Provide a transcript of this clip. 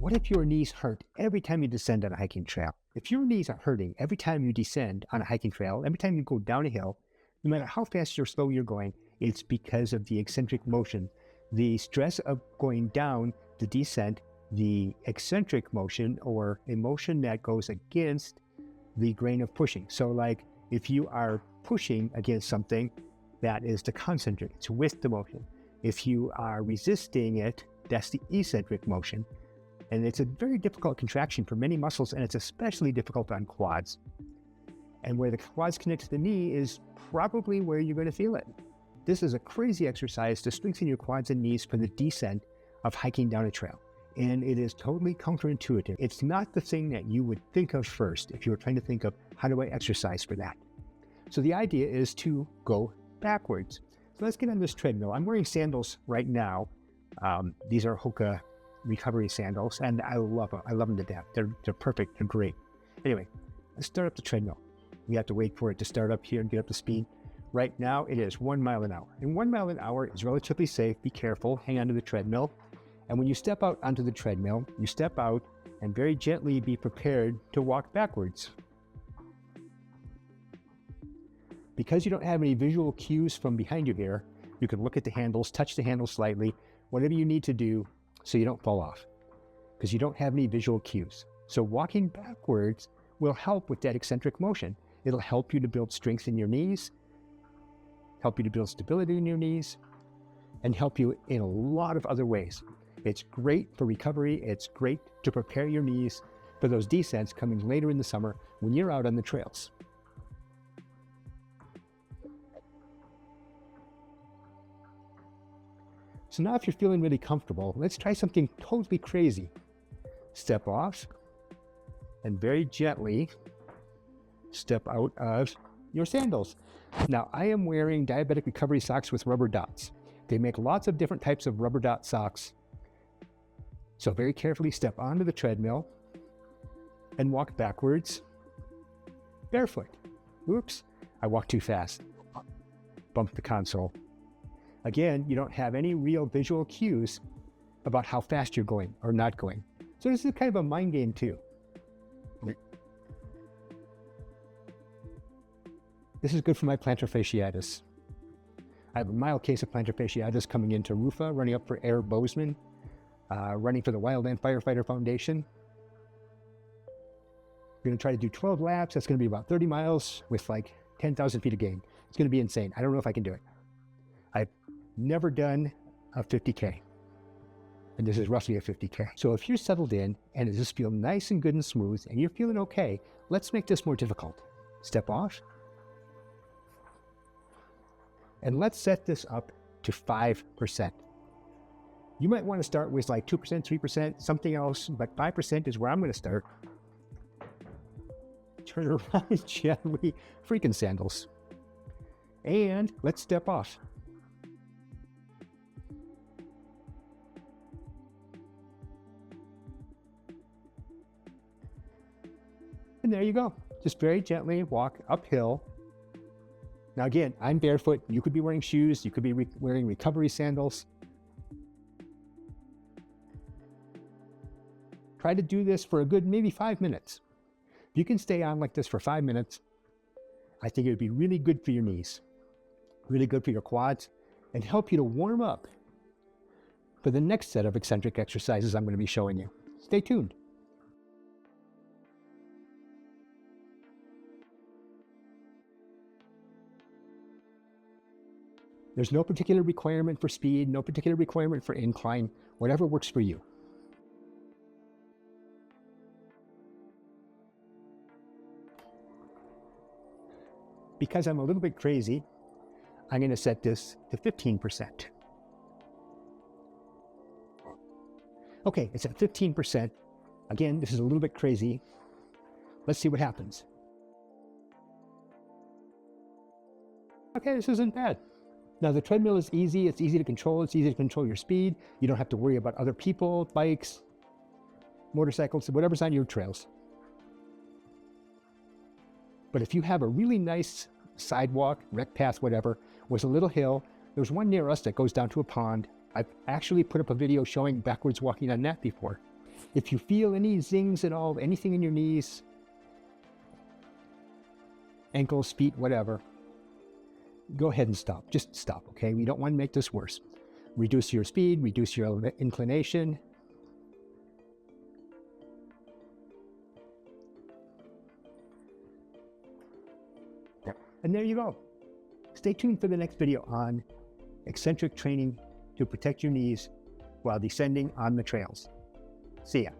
What if your knees hurt every time you descend on a hiking trail? If your knees are hurting every time you descend on a hiking trail, every time you go down a hill, no matter how fast or slow you're going, it's because of the eccentric motion. The stress of going down the descent, the eccentric motion, or a motion that goes against the grain of pushing. So like if you are pushing against something, that is the concentric, it's with the motion. If you are resisting it, that's the eccentric motion. And it's a very difficult contraction for many muscles, and it's especially difficult on quads. And where the quads connect to the knee is probably where you're going to feel it. This is a crazy exercise to strengthen your quads and knees for the descent of hiking down a trail. And it is totally counterintuitive. It's not the thing that you would think of first if you were trying to think of how do I exercise for that. So the idea is to go backwards. So let's get on this treadmill. I'm wearing sandals right now. These are Hoka recovery sandals, and I love them. I love them to death. They're perfect. They're great. Anyway, let's start up the treadmill. We have to wait for it to start up here and get up to speed. Right now, it is 1 mile an hour. And 1 mile an hour is relatively safe. Be careful. Hang on to the treadmill. And when you step out onto the treadmill, you step out and very gently be prepared to walk backwards. Because you don't have any visual cues from behind you here, you can look at the handles, touch the handles slightly, whatever you need to do so you don't fall off, because you don't have any visual cues. So walking backwards will help with that eccentric motion. It'll help you to build strength in your knees, help you to build stability in your knees, and help you in a lot of other ways. It's great for recovery. It's great to prepare your knees for those descents coming later in the summer when you're out on the trails. So now if you're feeling really comfortable, let's try something totally crazy. Step off and very gently step out of your sandals. Now I am wearing diabetic recovery socks with rubber dots. They make lots of different types of rubber dot socks. So very carefully step onto the treadmill and walk backwards barefoot. Oops, I walked too fast. Bumped the console. Again, you don't have any real visual cues about how fast you're going or not going. So this is kind of a mind game too. This is good for my plantar fasciitis. I have a mild case of plantar fasciitis coming into RUFA, running up for Air Bozeman, running for the Wildland Firefighter Foundation. We're going to try to do 12 laps. That's going to be about 30 miles with like 10,000 feet of gain. It's going to be insane. I don't know if I can do it. I've never done a 50K, and this is roughly a 50K. So if you're settled in and it just feels nice and good and smooth and you're feeling okay, let's make this more difficult. Step off. And let's set this up to 5%. You might want to start with like 2%, 3%, something else, but 5% is where I'm going to start. Turn around gently, freaking sandals. And let's step off. And there you go. Just very gently walk uphill. Now again, I'm barefoot. You could be wearing shoes. You could be wearing recovery sandals. Try to do this for a good maybe 5 minutes. If you can stay on like this for 5 minutes, I think it would be really good for your knees, really good for your quads, and help you to warm up for the next set of eccentric exercises I'm going to be showing you. Stay tuned. There's no particular requirement for speed, no particular requirement for incline, whatever works for you. Because I'm a little bit crazy, I'm going to set this to 15%. Okay, it's at 15%. Again, this is a little bit crazy. Let's see what happens. Okay, this isn't bad. Now the treadmill is easy. It's easy to control. It's easy to control your speed. You don't have to worry about other people, bikes, motorcycles, whatever's on your trails. But if you have a really nice sidewalk, rec path, whatever, with a little hill, there's one near us that goes down to a pond. I've actually put up a video showing backwards walking on that before. If you feel any zings at all, anything in your knees, ankles, feet, whatever, go ahead and stop. Just stop, okay? We don't want to make this worse. Reduce your speed, reduce your inclination. And there you go. Stay tuned for the next video on eccentric training to protect your knees while descending on the trails. See ya.